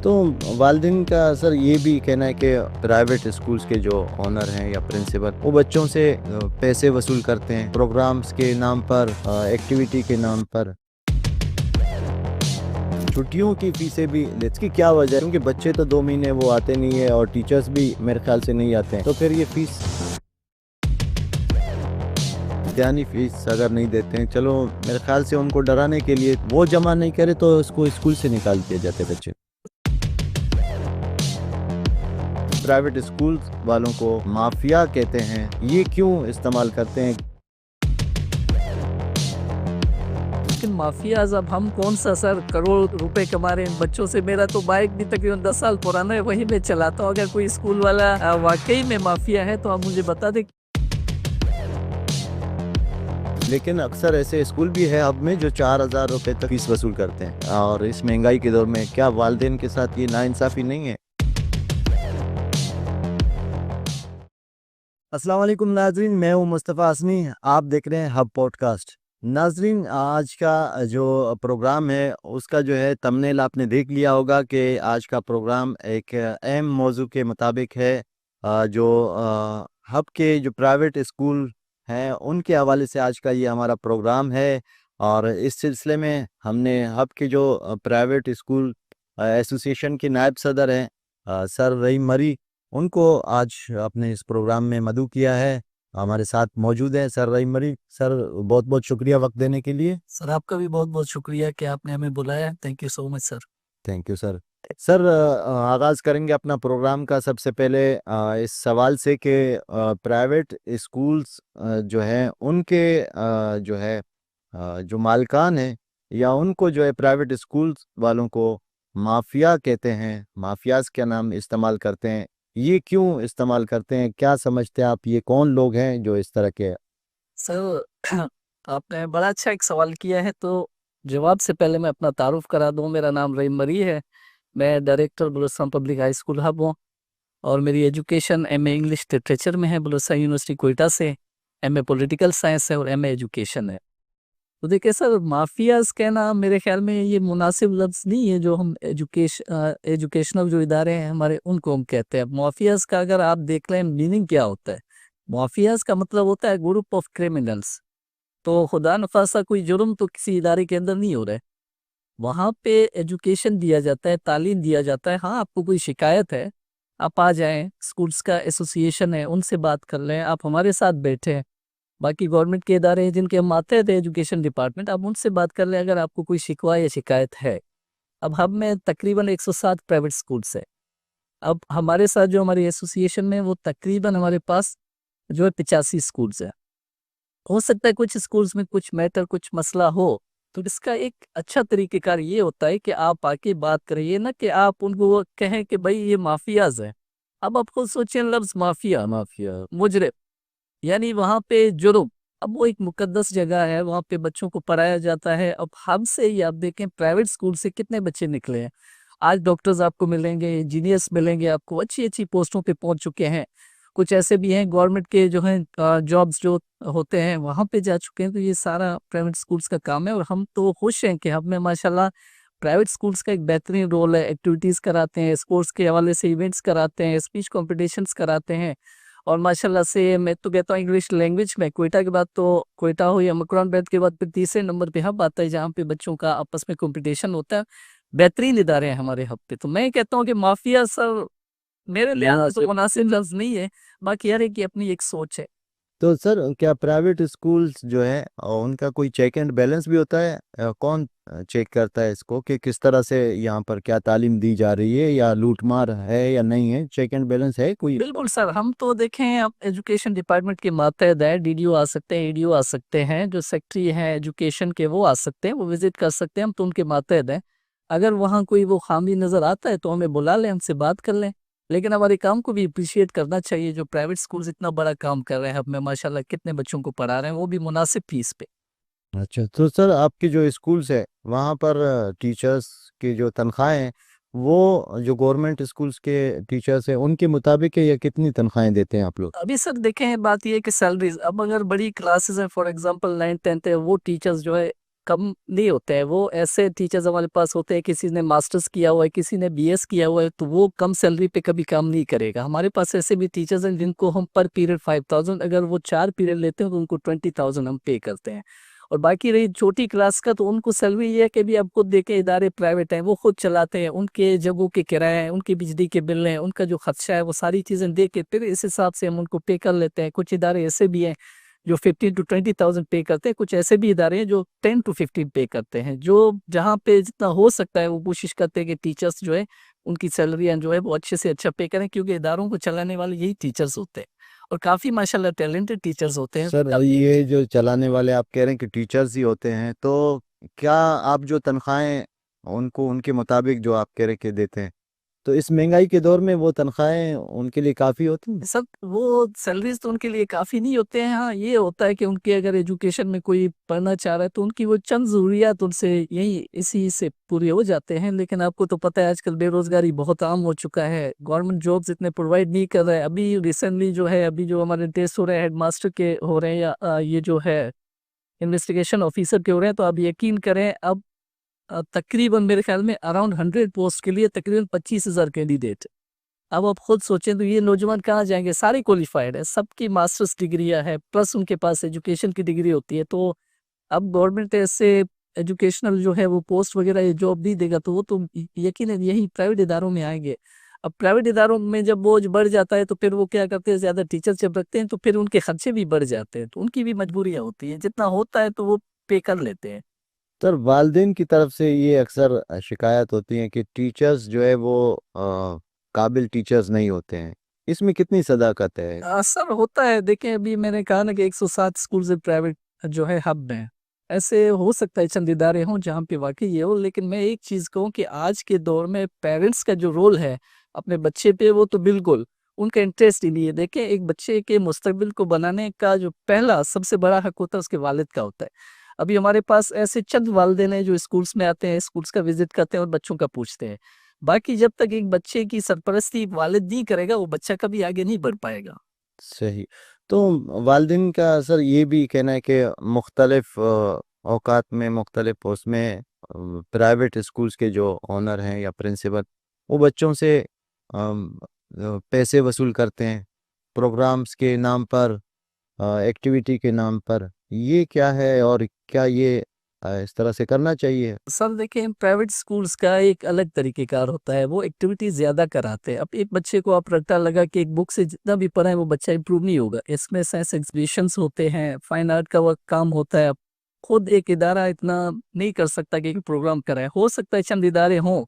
तो वालिदैन का सर ये भी कहना है कि प्राइवेट स्कूल्स के जो ऑनर हैं या प्रिंसिपल वो बच्चों से पैसे वसूल करते हैं प्रोग्राम्स के नाम पर, एक्टिविटी के नाम पर। छुट्टियों की फीसें भी, इसकी क्या वजह है? क्योंकि बच्चे तो 2 महीने वो आते नहीं है और टीचर्स भी मेरे ख्याल से नहीं आते हैं, तो फिर ये फीस यानी फीस अगर नहीं देते हैं, चलो मेरे ख्याल से उनको डराने के लिए वो जमा नहीं करे तो उसको स्कूल से निकाल दिया जाते बच्चे। प्राइवेट स्कूल वालों को माफिया कहते हैं, ये क्यों इस्तेमाल करते हैं? लेकिन माफियाज अब हम कौन सा सर करोड़ रुपए कमा रहे हैं बच्चों से। मेरा तो बाइक भी तकरीबन 10 साल पुराना है, वही मैं चलाता हूँ। अगर कोई स्कूल वाला वाकई में माफिया है तो आप मुझे बता दें। लेकिन अक्सर ऐसे स्कूल भी है अब में जो 4,000 रुपए तक फीस वसूल करते हैं, और इस महंगाई के दौर में क्या वालिदैन के साथ ये नाइंसाफी नहीं है? अस्सलाम वालेकुम नाजरीन, मैं हूँ मुस्तफ़ा असमी, आप देख रहे हैं हब पॉडकास्ट। नाजरीन, आज का जो प्रोग्राम है उसका जो है थंबनेल आपने देख लिया होगा कि आज का प्रोग्राम एक अहम मौजू के मुताबिक है। जो हब के जो प्राइवेट स्कूल हैं उनके हवाले से आज का ये हमारा प्रोग्राम है। और इस सिलसिले में हमने हब के जो प्राइवेट स्कूल एसोसिएशन के नायब सदर हैं सर रहीम मरी, उनको आज अपने इस प्रोग्राम में मदऊ किया है। हमारे साथ मौजूद है सर रहीम मरी। सर, बहुत बहुत शुक्रिया वक्त देने के लिए। सर आपका भी बहुत बहुत शुक्रिया कि आपने हमें बुलाया। Thank you so much sir. Thank you sir. Sir, आगाज़ करेंगे अपना प्रोग्राम का सबसे पहले इस सवाल से कि प्राइवेट स्कूल्स जो हैं उनके जो है जो मालिकान हैं या उनको जो है प्राइवेट स्कूल्स वालों को माफिया कहते हैं, माफियाज का नाम इस्तेमाल करते हैं। ये क्यों इस्तेमाल करते हैं? क्या समझते हैं आप, ये कौन लोग हैं जो इस तरह के? सर आपने बड़ा अच्छा एक सवाल किया है, तो जवाब से पहले मैं अपना तारुफ करा दूं। मेरा नाम रहीम मरी है, मैं director Balochistan public high school hub हूँ और मेरी एजुकेशन एमए इंग्लिश लिटरेचर में है बलूचिस्तान यूनिवर्सिटी कोयटा से, एमए पॉलिटिकल साइंस है और एमए एजुकेशन है। तो देखिए सर, माफियाज कहना मेरे ख्याल में ये मुनासिब लफ्ज़ नहीं है। जो हम एजुकेशनल जो इदारे हैं हमारे, उनको हम कहते हैं माफियाज का। अगर आप देख लें मीनिंग क्या होता है, माफियाज का मतलब होता है ग्रुप ऑफ क्रिमिनल्स। तो खुदा न खास्ता कोई जुर्म तो किसी इदारे के अंदर नहीं हो रहा है, वहाँ पे एजुकेशन दिया जाता है, तालीम दिया जाता है। हाँ, आपको कोई शिकायत है, आप आ जाएं, स्कूल्स का एसोसिएशन है उनसे बात कर लें, आप हमारे साथ बैठे हैं। बाकी गवर्नमेंट के इदारे हैं जिनके हम मातहत है एजुकेशन डिपार्टमेंट, आप उनसे बात कर लें अगर आपको कोई शिकवा या शिकायत है। अब हम में तकरीबन 107 प्राइवेट स्कूल्स है। अब हमारे साथ जो हमारी एसोसिएशन में वो तकरीबन हमारे पास जो है 85 स्कूल्स है। हो सकता है कुछ स्कूल्स में कुछ मैटर, कुछ मसला हो, तो इसका एक अच्छा तरीक़ेकार ये होता है कि आप आके बात करें, ये ना कि आप उनको वो कहें कि भाई ये माफियाज है। अब आप खुद सोचें, लफ्ज़ माफिया, माफिया मुजरिम, यानी वहाँ पे जुर्म। अब वो एक मुकद्दस जगह है, वहाँ पे बच्चों को पढ़ाया जाता है। अब हमसे ही आप देखें, प्राइवेट स्कूल से कितने बच्चे निकले हैं। आज डॉक्टर्स आपको मिलेंगे, इंजीनियर्स मिलेंगे आपको, अच्छी अच्छी पोस्टों पे पहुंच चुके हैं। कुछ ऐसे भी हैं गवर्नमेंट के जो हैं जॉब्स जो होते हैं वहाँ पे जा चुके हैं। तो ये सारा प्राइवेट स्कूल्स का काम है और हम तो खुश हैं कि हमें माशाल्लाह प्राइवेट स्कूल्स का एक बेहतरीन रोल है। एक्टिविटीज़ कराते हैं, स्पोर्ट्स के हवाले से इवेंट्स कराते हैं, स्पीच कॉम्पिटिशन्स कराते हैं। और माशाल्लाह से मैं तो कहता हूँ इंग्लिश लैंग्वेज में कोयटा के बाद, तो कोयटा हो या मकरान बैत के बाद फिर तीसरे नंबर पे हब आता है जहाँ पे बच्चों का आपस में कंपटीशन होता है। बेहतरीन इदारे हैं हमारे हब पे। तो मैं कहता हूँ कि माफिया सर मेरे लिहाज से तो मुनासिब लफ्ज़ नहीं है। बाकी हर एक की अपनी एक सोच है। तो सर, क्या प्राइवेट स्कूल्स जो है उनका कोई चेक एंड बैलेंस भी होता है? कौन चेक करता है इसको कि किस तरह से यहाँ पर क्या तालीम दी जा रही है, या लूटमार है या नहीं है? चेक एंड बैलेंस है कोई? बिल्कुल सर, हम तो देखें अब एजुकेशन डिपार्टमेंट के मातहत है। डीडीओ आ सकते हैं, ईडीओ आ सकते हैं, जो सेक्रेटरी हैं एजुकेशन के वो आ सकते हैं, वो विजिट कर सकते हैं। हम तो उनके मातहत हैं। अगर वहाँ कोई वो खामी नज़र आता है तो हमें बुला लें, हमसे बात कर लें। लेकिन हमारे काम को भी अप्रिशिएट करना चाहिए। जो प्राइवेट स्कूल्स इतना बड़ा काम कर रहे हैं, हमें माशाल्लाह कितने बच्चों को पढ़ा रहे हैं, वो भी मुनासिब फीस पे। अच्छा, तो सर आपके जो स्कूल्स है वहाँ पर टीचर्स की जो तनख्वाहें हैं वो जो गवर्नमेंट स्कूल्स के टीचर्स हैं उनके मुताबिक है, या कितनी तनख्वाहें देते हैं आप लोग? अभी सर देखें, बात ये है कि सैलरीज, अब अगर बड़ी क्लासेस हैं, फॉर एग्जांपल 9th 10th है, वो टीचर्स जो है कम नहीं होते हैं, वो ऐसे टीचर्स हमारे पास होते हैं, किसी ने मास्टर्स किया हुआ है, किसी ने बीएस किया हुआ है, तो वो कम सैलरी पे कभी काम नहीं करेगा। हमारे पास ऐसे भी टीचर्स हैं जिनको हम पर पीरियड 5000, अगर वो 4 पीरियड लेते हैं तो उनको 20,000 हम पे करते हैं। और बाकी रही छोटी क्लास का, तो उनको सैलरी ये है कि भी आप खुद देखें, इदारे प्राइवेट हैं, वो खुद चलाते हैं, उनके जगहों के किराए हैं, उनकी बिजली के बिल हैं, उनका जो खर्चा है, वो सारी चीज़ें दे के फिर इस हिसाब से हम उनको पे कर लेते हैं। कुछ इदारे ऐसे भी हैं जो 15 to 20,000 पे करते हैं, कुछ ऐसे भी इदारे हैं जो 10 to 15 पे करते हैं। जो जहाँ पे जितना हो सकता है वो कोशिश करते हैं कि टीचर्स जो है उनकी सैलरियाँ जो है वो अच्छे से अच्छा पे करें, क्योंकि इदारों को चलाने वाले यही टीचर्स होते हैं और काफ़ी माशाल्लाह टैलेंटेड टीचर्स होते हैं। सर ये जो चलाने वाले आप कह रहे हैं कि टीचर्स ही होते हैं, तो क्या आप जो तनख्वाहें उनको उनके मुताबिक जो आप कह रहे कि देते हैं, तो इस महंगाई के दौर में वो तनख्वाहें उनके लिए काफ़ी होती हैं? सब वो सैलरीज तो उनके लिए काफ़ी नहीं होते हैं। हाँ, ये होता है कि उनके अगर एजुकेशन में कोई पढ़ना चाह रहा है तो उनकी वो चंद ज़रूरियात उनसे यही इसी से पूरे हो जाते हैं। लेकिन आपको तो पता है आजकल बेरोज़गारी बहुत आम हो चुका है, गवर्नमेंट जॉब्स इतने प्रोवाइड नहीं कर रहा है। अभी रिसेंटली जो है, अभी जो हमारे टेस्ट हो रहे हैं हेडमास्टर के हो रहे हैं, या ये जो है इन्वेस्टिगेशन ऑफिसर के हो रहे हैं, तो आप यकीन करें अब तकरीबन मेरे ख्याल में अराउंड 100 पोस्ट के लिए तकरीबन 25,000 कैंडिडेट। अब आप खुद सोचें तो ये नौजवान कहाँ जाएंगे? सारे क्वालिफाइड है, सबकी मास्टर्स डिग्रियां है, प्लस उनके पास एजुकेशन की डिग्री होती है। तो अब गवर्नमेंट ऐसे एजुकेशनल जो है वो पोस्ट वगैरह ये जॉब नहीं देगा, तो वो तो यकीनन यही प्राइवेट इदारों में आएंगे। अब प्राइवेट इदारों में जब बोझ बढ़ जाता है तो फिर वो क्या करते हैं, ज़्यादा टीचर जब रखते हैं तो फिर उनके खर्चे भी बढ़ जाते हैं, तो उनकी भी मजबूरियाँ होती हैं, जितना होता है तो वो पे कर लेते हैं। सर वालदेन की तरफ से ये अक्सर शिकायत होती है कि टीचर्स जो है वो काबिल टीचर्स नहीं होते हैं, इसमें कितनी सदाकत है? असर होता है। देखें, अभी मैंने कहा ना कि 107 स्कूल से प्राइवेट जो है हब में, ऐसे हो सकता है चंद इदारे हों जहाँ पे वाकई ये हो। लेकिन मैं एक चीज़ कहूँ कि आज के दौर में पेरेंट्स का जो रोल है अपने बच्चे पे, वो तो बिल्कुल उनका इंटरेस्ट ही नहीं है। देखें, एक बच्चे के मुस्तकबिल को बनाने का जो पहला सबसे बड़ा हक होता है उसके वालिद का होता है। अभी हमारे पास ऐसे चंद वालिदैन हैं जो स्कूल्स में आते हैं, स्कूल्स का विजिट करते हैं और बच्चों का पूछते हैं। बाकी जब तक एक बच्चे की सरपरस्ती वालिद नहीं करेगा, वो बच्चा कभी आगे नहीं बढ़ पाएगा। सही। तो वालदेन का सर ये भी कहना है कि मुख्तलिफ औकात में मुख्तलिफ उसमें प्राइवेट स्कूल्स के जो ओनर हैं या प्रिंसिपल, वो बच्चों से पैसे वसूल करते हैं प्रोग्राम्स के नाम पर, एक्टिविटी के नाम पर। ये क्या है और क्या ये इस तरह से करना चाहिए? सर देखिए, प्राइवेट स्कूल्स का एक अलग तरीकेकार होता है, वो एक्टिविटी ज़्यादा कराते हैं। अब एक बच्चे को आप रट्टा लगा कि एक बुक से जितना भी पढ़ाएं वो बच्चा इंप्रूव नहीं होगा। इसमें साइंस एग्जीबिशंस होते हैं, फाइन आर्ट का वर्क काम होता है। अब खुद एक इदारा इतना नहीं कर सकता कि एक प्रोग्राम कराए। हो सकता है चंद इदारे हों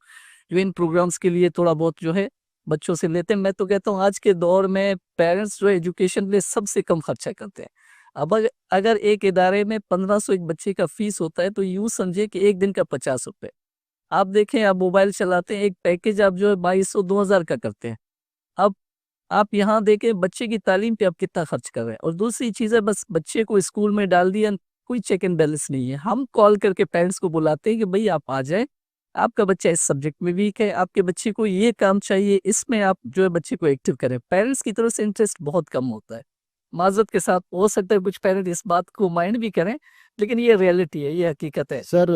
जो इन प्रोग्राम्स के लिए थोड़ा बहुत जो है बच्चों से लेते हैं। मैं तो कहता हूँ आज के दौर में पेरेंट्स जो है एजुकेशन में सबसे कम खर्चा करते हैं। अब अगर एक इदारे में 1500 एक बच्चे का फीस होता है, तो यूं समझे कि एक दिन का 50 रुपए। आप देखें, आप मोबाइल चलाते हैं, एक पैकेज आप जो है 2200 2000 का करते हैं। अब आप यहाँ देखें बच्चे की तालीम पे आप कितना खर्च कर रहे हैं। और दूसरी चीज़ है, बस बच्चे को स्कूल में डाल दिया, कोई चेक एंड बैलेंस नहीं है। हम कॉल करके पेरेंट्स को बुलाते हैं कि भाई आप आ जाए, आपका बच्चा इस सब्जेक्ट में वीक है, आपके बच्चे को ये काम चाहिए, इसमें आप जो है बच्चे को एक्टिव करें। पेरेंट्स की तरफ से इंटरेस्ट बहुत कम होता है। माज़रत के साथ हो सकता है कुछ पेरेंट इस बात को माइंड भी करें, लेकिन ये रियलिटी है, ये हकीकत है। सर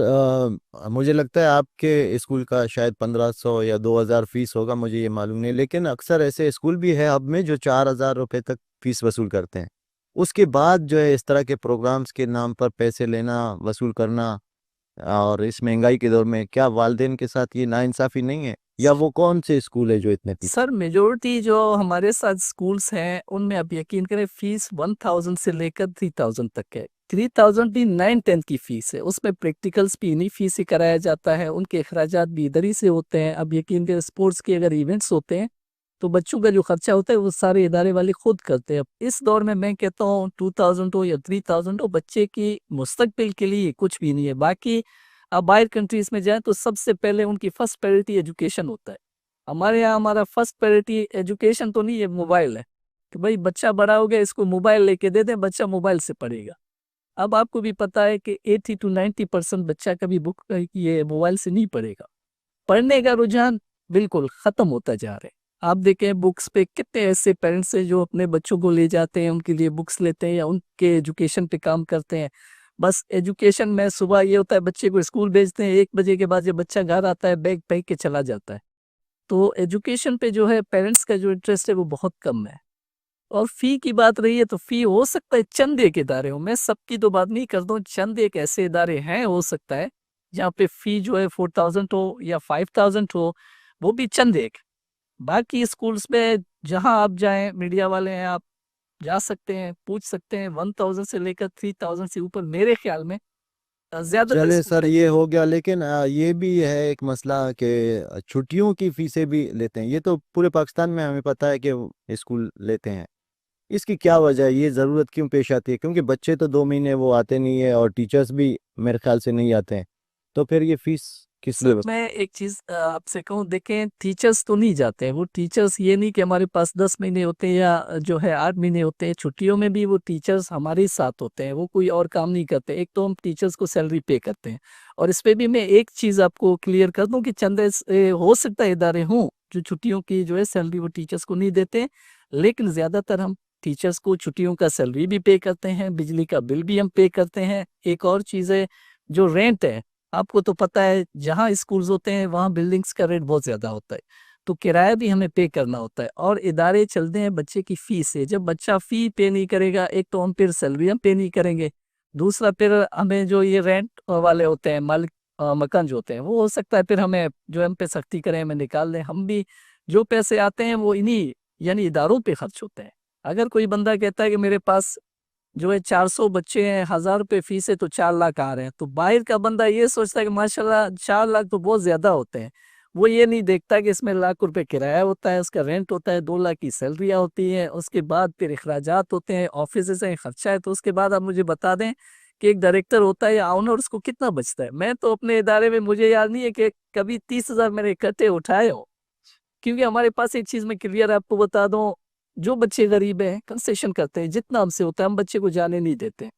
मुझे लगता है आपके स्कूल का शायद 1500 या 2000 फीस होगा, मुझे ये मालूम नहीं, लेकिन अक्सर ऐसे स्कूल भी है अब में जो 4000 रुपए तक फीस वसूल करते हैं। उसके बाद जो है इस तरह के प्रोग्राम्स के नाम पर पैसे लेना, वसूल करना, और इस महंगाई के दौर में क्या वालदेन के साथ ये नाइंसाफ़ी नहीं है? या वो कौन से स्कूल है जो इतने पीछे? सर मेजोरिटी जो हमारे साथ स्कूल्स हैं उनमें आप यकीन करें फीस 1000 से लेकर 3000 तक है। 3000 भी 9-10 की फीस है, उसमें प्रैक्टिकल्स भी इन्हीं फीस से कराया जाता है, उनके अखराजात भी इधर ही से होते हैं। अब यकीन करें स्पोर्ट्स के अगर इवेंट्स होते हैं तो बच्चों का जो खर्चा होता है वो सारे इदारे वाले खुद करते हैं। अब इस दौर में मैं कहता हूँ 2000 हो या 3000 हो, बच्चे की मुस्तकबिल के लिए कुछ भी नहीं है। बाकी आप बाहर कंट्रीज में जाएं तो सबसे पहले उनकी फर्स्ट प्रायोरिटी एजुकेशन होता है। हमारे यहाँ हमारा फर्स्ट प्रायोरिटी एजुकेशन तो नहीं है, मोबाइल है कि भाई बच्चा बड़ा हो गया, इसको मोबाइल लेके दे दें, बच्चा मोबाइल से पढ़ेगा। अब आपको भी पता है कि 80 to 90% बच्चा कभी बुक ये मोबाइल से नहीं पढ़ेगा। पढ़ने का रुझान बिल्कुल खत्म होता जा रहा है। आप देखें बुक्स पे कितने ऐसे पेरेंट्स हैं जो अपने बच्चों को ले जाते हैं, उनके लिए बुक्स लेते हैं या उनके एजुकेशन पे काम करते हैं। बस एजुकेशन में सुबह ये होता है, बच्चे को स्कूल भेजते हैं, 1 बजे के बाद जब बच्चा घर आता है बैग फेंक के चला जाता है। तो एजुकेशन पे जो है पेरेंट्स का जो इंटरेस्ट है वो बहुत कम है। और फ़ी की बात रही है तो फ़ी हो सकता है चंद एक इदारे हों, मैं सबकी तो बात नहीं करता हूँ, चंद एक ऐसे इदारे हैं हो सकता है, जहाँ पे फ़ी जो है 4000 हो या 5000 हो, वो भी चंद एक। बाकी स्कूल्स में जहाँ आप जाएँ, मीडिया वाले हैं, आप जा सकते हैं, पूछ सकते हैं, 1000 से लेकर 3000 से ऊपर मेरे ख़्याल में ज़्यादातर चले स्कूल सर, है। ये हो गया, लेकिन ये भी है एक मसला कि छुट्टियों की फीसें भी लेते हैं। ये तो पूरे पाकिस्तान में हमें पता है कि वो स्कूल लेते हैं। इसकी क्या वजह है? ये ज़रूरत क्यों पेश आती है? क्योंकि बच्चे तो 2 महीने वो आते नहीं है और टीचर्स भी मेरे ख्याल से नहीं आते हैं, तो फिर ये फीस किस लिए सर मैं एक चीज़ आपसे कहूँ, देखें टीचर्स तो नहीं जाते हैं, वो टीचर्स ये नहीं कि हमारे पास 10 महीने होते हैं या जो है 8 महीने होते हैं, छुट्टियों में भी वो टीचर्स हमारे ही साथ होते हैं, वो कोई और काम नहीं करते। एक तो हम टीचर्स को सैलरी पे करते हैं, और इस पे भी मैं एक चीज़ आपको क्लियर कर दूँ कि चंद ऐसे हो सकता है इदारे हों, जो छुट्टियों की जो है सैलरी वो टीचर्स को नहीं देते, लेकिन ज़्यादातर हम टीचर्स को छुट्टियों का सैलरी भी पे करते हैं, बिजली का बिल भी हम पे करते हैं। एक और चीज़ है, जो रेंट है, आपको तो पता है जहाँ स्कूल्स होते हैं वहाँ बिल्डिंग्स का रेट बहुत ज़्यादा होता है, तो किराया भी हमें पे करना होता है, और इदारे चलते हैं बच्चे की फ़ीस से। जब बच्चा फ़ी पे नहीं करेगा, एक तो हम फिर सैलरी हम पे नहीं करेंगे, दूसरा फिर हमें जो ये रेंट वाले होते हैं, मालिक मकान जो होते हैं, वो हो सकता है फिर हमें जो हम पे सख्ती करें, हमें निकाल दें। हम भी जो पैसे आते हैं वो इन्हीं यानी इदारों पे खर्च होते हैं। अगर कोई बंदा कहता है कि मेरे पास जो है 400 बच्चे हैं, 1000 रुपए फीस है, तो 4 लाख आ रहे हैं, तो बाहर का बंदा ये सोचता है कि माशाल्लाह 4 लाख तो बहुत ज़्यादा होते हैं। वो ये नहीं देखता कि इसमें लाख रुपए किराया होता है, उसका रेंट होता है, 2 लाख की सैलरियाँ होती हैं, उसके बाद फिर अखराजात होते हैं, ऑफिसेज़ हैं, खर्चा है। तो उसके बाद आप मुझे बता दें कि एक डायरेक्टर होता है या ओनर, उसको कितना बचता है। मैं तो अपने इदारे में, मुझे याद नहीं है कि कभी 30,000 मैंने इकट्ठे उठाए हों। क्योंकि हमारे पास एक चीज़ मैं क्लियर आपको बता दूँ, जो बच्चे गरीब हैं, कंसेशन करते हैं, जितना हमसे होता है, हम बच्चे को जाने नहीं देते हैं,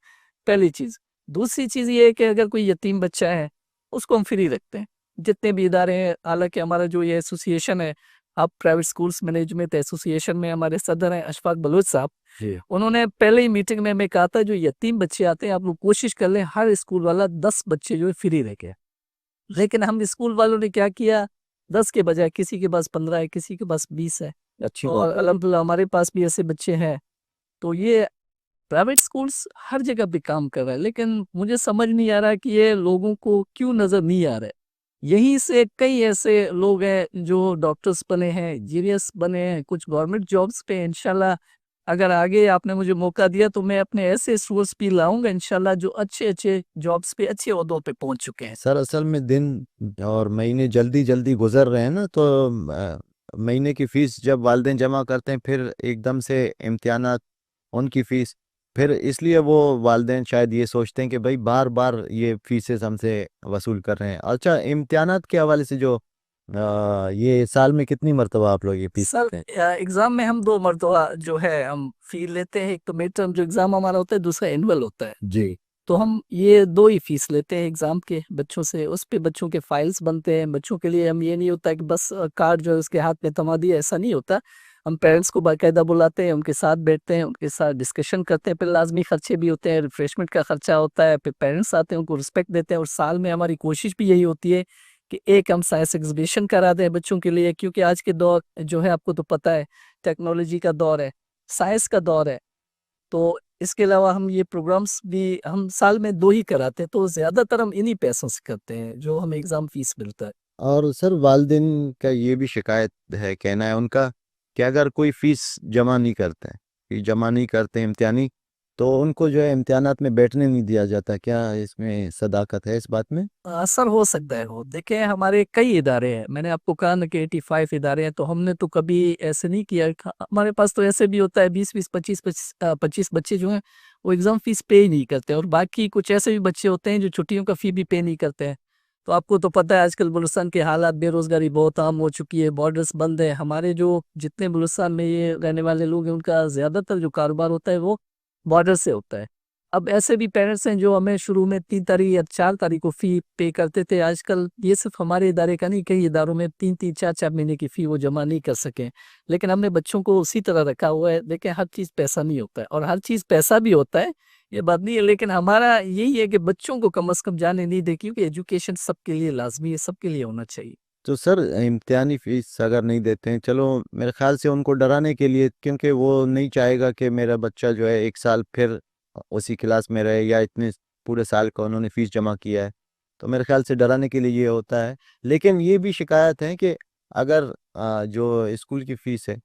पहली चीज़। दूसरी चीज़ ये है कि अगर कोई यतीम बच्चा है, उसको हम फ्री रखते हैं। जितने भी इदारे हैं, हालाँकि हमारा जो ये एसोसिएशन है, आप प्राइवेट स्कूल्स मैनेजमेंट एसोसिएशन में हमारे सदर हैं अशफाक बलूच साहब, जी। उन्होंने पहले ही मीटिंग में हमें कहा था, जो यतीम बच्चे आते हैं, आप लोग कोशिश कर लें हर स्कूल वाला 10 बच्चे जो है फ्री रखे। लेकिन हम स्कूल वालों ने क्या किया, 10 के बजाय किसी के पास 15 है, किसी के पास 20 है, अच्छी और बात है। अल्हम्दुलिल्लाह हमारे पास भी ऐसे बच्चे हैं। तो ये प्राइवेट स्कूल्स हर जगह पे काम कर रहा है, लेकिन मुझे समझ नहीं आ रहा कि ये लोगों को क्यों नज़र नहीं आ रहा है। यहीं से कई ऐसे लोग हैं जो डॉक्टर्स बने हैं, इंजीनियर्स बने हैं, कुछ गवर्नमेंट जॉब्स पे हैं। इंशाल्लाह अगर आगे आपने मुझे मौका दिया तो मैं अपने ऐसे सोर्स भी लाऊँगा इंशाल्लाह, जो अच्छे-अच्छे जॉब्स पे, अच्छे ओहदों पे पहुँच चुके हैं। सर, असल में दिन और महीने जल्दी-जल्दी गुज़र रहे हैं ना, तो महीने की फ़ीस जब वालिदैन जमा करते हैं, फिर एकदम से इम्तिहानात, उनकी फ़ीस, फिर इसलिए वो वालिदैन शायद ये सोचते हैं कि भई बार-बार ये फ़ीसें हमसे वसूल कर रहे हैं। अच्छा, इम्तिहानात के हवाले से जो ये साल में कितनी मर्तबा आप लोग ये फ़ीस सर लेते हैं? एग्ज़ाम में हम 2 मरतबा जो है हम फ़ी लेते हैं, एक तो मिड टर्म जो एग्ज़ाम हमारा होता है, दूसरा एनुअल होता है। जी। तो हम ये 2 ही फ़ीस लेते हैं एग्ज़ाम के बच्चों से, उस पे बच्चों के फाइल्स बनते हैं। बच्चों के लिए हम, ये नहीं होता कि बस कार्ड जो है उसके हाथ में थमा दिया, ऐसा नहीं होता। हम पेरेंट्स को बाकायदा बुलाते हैं, उनके साथ बैठते हैं, उनके साथ डिस्कशन करते हैं, फिर लाज़मी खर्चे भी होते हैं, रिफ्रेशमेंट का खर्चा होता है, फिर पेरेंट्स आते हैं, उनको रिस्पेक्ट देते हैं, और साल में हमारी कोशिश भी यही होती है कि एक हम साइंस एग्ज़िबिशन करा दें बच्चों के लिए, क्योंकि आज के दौर जो है आपको तो पता है, टेक्नोलॉजी का दौर है, साइंस का दौर है। तो इसके अलावा हम ये प्रोग्राम्स भी हम साल में 2 ही कराते हैं, तो ज़्यादातर हम इन्हीं पैसों से करते हैं, जो हमें एग्ज़ाम फ़ीस मिलता है। और सर, वालिदैन का ये भी शिकायत है, कहना है उनका कि अगर कोई फ़ीस जमा नहीं करता है, फ़ीस जमा नहीं करते इम्तिहानी, तो उनको जो है इम्तिहानात में बैठने नहीं दिया जाता। क्या इसमें सदाकत है इस बात में? असर हो सकता है वो। देखिए हमारे कई इदारे हैं, मैंने आपको कहा ना कि 85 इदारे हैं, तो हमने तो कभी ऐसे नहीं किया। हमारे पास तो ऐसे भी होता है 20-20, 25 बच्चे जो हैं, वो एग्ज़ाम फ़ीस पे ही नहीं करते, और बाकी कुछ ऐसे भी बच्चे होते हैं जो छुट्टियों का फ़ी भी पे नहीं करते हैं। तो आपको तो पता है आजकल बलूचिस्तान के हालात, बेरोज़गारी बहुत आम हो चुकी है, बॉर्डर्स बंद है। हमारे जो जितने बलूचिस्तान में ये रहने वाले लोग हैं, उनका ज़्यादातर जो कारोबार होता है वो बॉर्डर से होता है। अब ऐसे भी पेरेंट्स हैं जो हमें शुरू में 3 तारीख या 4 तारीख को फ़ी पे करते थे। आजकल ये सिर्फ़ हमारे इदारे का नहीं, कई इदारों में 3-3, 4-4 महीने की फ़ी वो जमा नहीं कर सके। लेकिन हमने बच्चों को उसी तरह रखा हुआ है। देखिए हर चीज़ पैसा नहीं होता है, और हर चीज़ पैसा भी होता है, ये बात नहीं है, लेकिन हमारा यही है कि बच्चों को कम से कम जाने नहीं दें, क्योंकि एजुकेशन सबके लिए लाज़मी है, सबके लिए होना चाहिए। तो सर इम्तिहानी फीस अगर नहीं देते हैं, चलो मेरे ख्याल से उनको डराने के लिए, क्योंकि वो नहीं चाहेगा कि मेरा बच्चा जो है 1 साल फिर उसी क्लास में रहे, या इतने पूरे साल का उन्होंने फीस जमा किया है, तो मेरे ख्याल से डराने के लिए ये होता है। लेकिन ये भी शिकायत है कि अगर जो स्कूल की फीस है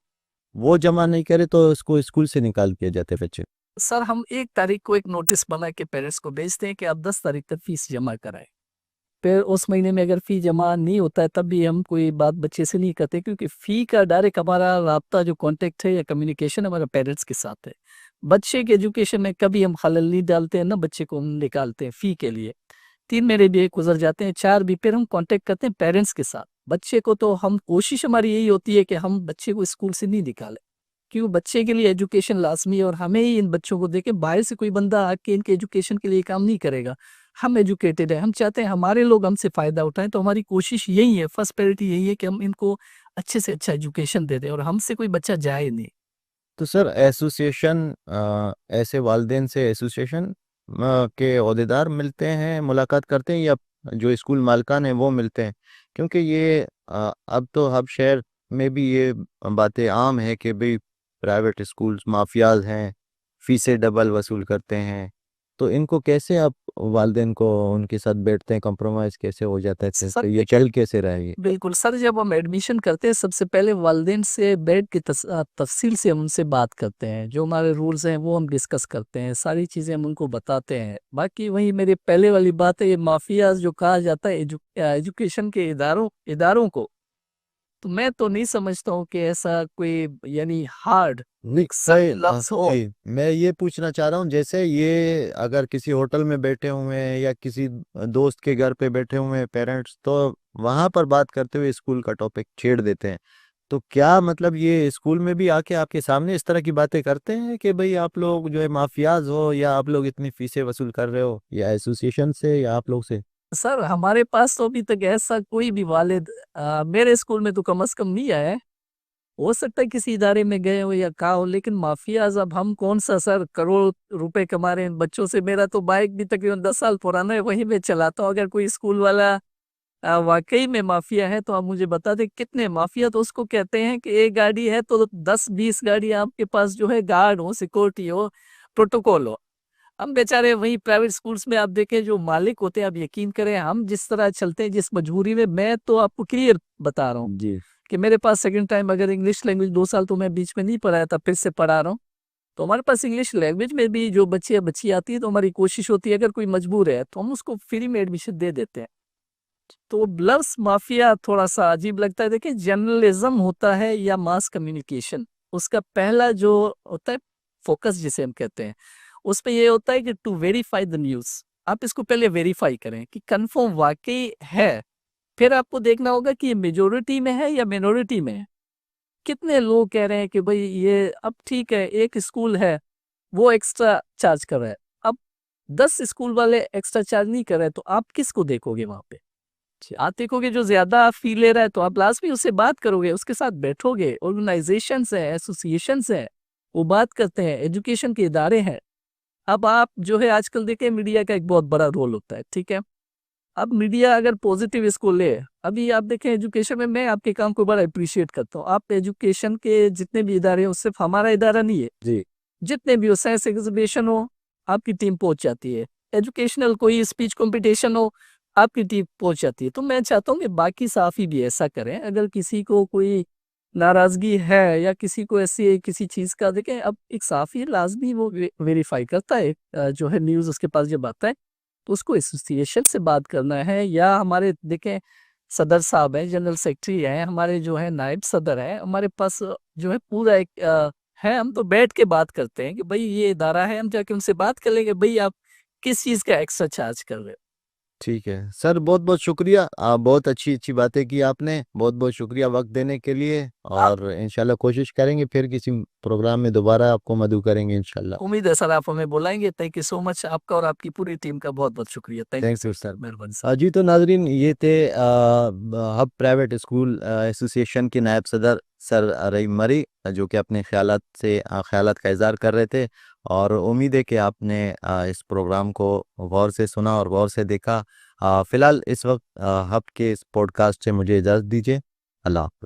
वो जमा नहीं करे तो उसको स्कूल से निकाल दिया जाते हैं बच्चे। सर हम 1 तारीख को एक नोटिस बना के पेरेंट्स को भेजते हैं कि आप 10 तारीख तक फीस जमा कराएँ। फिर उस महीने में अगर फ़ी जमा नहीं होता है, तब भी हम कोई बात बच्चे से नहीं करते, क्योंकि फ़ी का डायरेक्ट हमारा राब्ता जो कॉन्टैक्ट है या कम्युनिकेशन हमारे पेरेंट्स के साथ है। बच्चे के एजुकेशन में कभी हम खलल नहीं डालते हैं, ना बच्चे को हम निकालते हैं फ़ी के लिए। 3 महीने भी गुज़र जाते हैं, 4 भी, फिर हम कॉन्टैक्ट करते हैं पेरेंट्स के साथ। बच्चे को तो हम कोशिश हमारी यही होती है कि हम बच्चे को स्कूल से नहीं निकालें, क्यों बच्चे के लिए एजुकेशन लाज़मी है, और हमें ही इन बच्चों को देके बाहर से कोई बंदा आके इनके एजुकेशन के लिए काम नहीं करेगा। हम एजुकेटेड हैं, हम चाहते हैं हमारे लोग हमसे फ़ायदा उठाएँ, तो हमारी कोशिश यही है, फर्स्ट प्रायोरिटी यही है कि हम इनको अच्छे से अच्छा एजुकेशन दे दें और हमसे कोई बच्चा जाए नहीं। तो सर एसोसिएशन ऐसे वालिदैन से एसोसिएशन के ओहदेदार मिलते हैं, मुलाकात करते हैं, या जो स्कूल मालिकान हैं वो मिलते हैं? क्योंकि ये अब तो हर शहर में भी ये बातें आम है कि भाई प्राइवेट स्कूल्स माफियाज हैं, फीसें डबल वसूल करते हैं। तो इनको कैसे आप वालिदैन को उनके साथ बैठते हैं, कंप्रोमाइज़ कैसे हो जाता है, सर कैसे ये चल कैसे रहा है ये? बिल्कुल, सर जब हम एडमिशन करते हैं सबसे पहले वालिदैन से बैठ के तफ़सील से हम उनसे बात करते हैं, जो हमारे रूल्स हैं वो हम डिस्कस करते हैं, सारी चीज़ें हम उनको बताते हैं। बाकी वही मेरी पहले वाली बात है, ये माफियाज़ जो कहा जाता है एजुकेशन के इदारों को, तो मैं तो नहीं समझता हूँ कि ऐसा कोई यानी हार्ड नहीं एक सख्त लफ्ज़ हो। नहीं, मैं ये पूछना चाह रहा हूँ, जैसे ये अगर किसी होटल में बैठे हुए हैं या किसी दोस्त के घर पे बैठे हुए हैं पेरेंट्स, तो वहां पर बात करते हुए स्कूल का टॉपिक छेड़ देते हैं, तो क्या मतलब ये स्कूल में भी आके आपके सामने इस तरह की बातें करते हैं कि भाई आप लोग जो है माफियाज हो, या आप लोग इतनी फीसें वसूल कर रहे हो, या एसोसिएशन से या आप लोग से? सर हमारे पास तो अभी तक ऐसा कोई भी वालिद मेरे स्कूल में तो कम से कम नहीं आया है। हो सकता है किसी इदारे में गए हो या कहा हो, लेकिन माफियाज अब हम कौन सा सर करोड़ रुपए कमा रहे हैं इन बच्चों से। मेरा तो बाइक भी तकरीबन 10 साल पुराना है, वही मैं चलाता हूँ। अगर कोई स्कूल वाला वाकई में माफिया है तो आप मुझे बता दें कितने। माफिया तो उसको कहते हैं कि एक गाड़ी है तो 10-20 गाड़ी आपके पास जो है गार्ड हो, सिक्योरिटी हो, प्रोटोकॉल हो। हम बेचारे वही प्राइवेट स्कूल्स में आप देखें जो मालिक होते हैं, आप यकीन करें हम जिस तरह चलते हैं, जिस मजबूरी में, मैं तो आपको क्लियर बता रहा हूँ जी। कि मेरे पास सेकंड टाइम अगर इंग्लिश लैंग्वेज 2 साल तो मैं बीच में नहीं पढ़ाया था, फिर से पढ़ा रहा हूँ। तो हमारे पास इंग्लिश लैंग्वेज में भी जो बच्चे या बच्ची आती है, तो हमारी कोशिश होती है अगर कोई मजबूर है तो हम उसको फ्री में एडमिशन दे देते हैं। तो ब्लर्स माफिया थोड़ा-सा अजीब लगता है। देखिए जर्नलिज़्म होता है या मास कम्युनिकेशन, उसका पहला जो होता है फ़ोकस जिसे हम कहते हैं, उसपे ये होता है कि टू वेरीफाई द न्यूज़। आप इसको पहले वेरीफाई करें कि कन्फर्म वाक़ई है। फिर आपको देखना होगा कि ये मेजॉरिटी में है या मिनॉरिटी में है। कितने लोग कह रहे हैं कि भई ये अब ठीक है, एक स्कूल है, वो एक्स्ट्रा चार्ज कर रहा है। अब 10 स्कूल वाले एक्स्ट्रा चार्ज नहीं कर रहे हैं, तो आप किसको देखोगे वहाँ पे? आप देखोगे जो ज़्यादा फ़ी ले रहा है, तो आप लाज़मी उससे बात करोगे, उसके साथ बैठोगे। ऑर्गेनाइज़ेशंस हैं, एसोसिएशंस हैं, वो बात करते हैं, एजुकेशन के इदारे हैं। अब आप जो है आजकल देखिए मीडिया का एक बहुत बड़ा रोल होता है, ठीक है? अब मीडिया अगर पॉज़िटिव इसको ले, अभी आप देखें एजुकेशन में मैं आपके काम को बड़ा एप्रिशिएट करता हूँ। आप एजुकेशन के जितने भी इदारे हैं, वो सिर्फ़ हमारा इदारा नहीं है। जी। जितने भी हो, साइंस एग्ज़िबिशन हो, आपकी टीम पहुँच जाती है। एजुकेशनल कोई स्पीच कॉम्पिटिशन हो, आपकी टीम पहुँच जाती है। तो मैं चाहता हूँ कि बाकी साफ़ी भी ऐसा करें। अगर किसी को कोई नाराज़गी है या किसी को ऐसी किसी चीज़ का, देखें अब एक साफ़ी लाज़मी वो वेरीफ़ाई करता है, जो है न्यूज़ उसके पास जब आता है, तो उसको एसोसिएशन से बात करना है, या हमारे देखें सदर साहब हैं, जनरल सेक्रेटरी हैं, हमारे जो है नायब सदर हैं, हमारे पास जो है पूरा एक है। हम तो बैठ के बात करते हैं कि भई ये इदारा है, हम जाके उनसे बात कर लेंगे, भई आप किस चीज़ का एक्स्ट्रा चार्ज कर रहे हो? ठीक है सर, बहुत बहुत शुक्रिया। आप बहुत अच्छी अच्छी बातें की आपने, बहुत बहुत शुक्रिया वक्त देने के लिए, आप और इंशाल्लाह कोशिश करेंगे फिर किसी प्रोग्राम में दोबारा आपको मदऊ करेंगे इंशाल्लाह। उम्मीद है सर आप हमें बुलाएँगे। Thank you so much. आपका और आपकी पूरी टीम का बहुत-बहुत शुक्रिया। Thank thanks you you. Sir. मेहरबानी सर। जी तो नाजरीन, ये थे हब प्राइवेट स्कूल एसोसिएशन के नायब सदर सर रहीम मरी, जो कि अपने ख्यालात का इजहार कर रहे थे, और उम्मीद है कि आपने इस प्रोग्राम को गौर से सुना और गौर से देखा। फ़िलहाल इस वक्त हब के इस पॉडकास्ट से मुझे इजाज़त दीजिए। अल्लाह हाफ़िज़।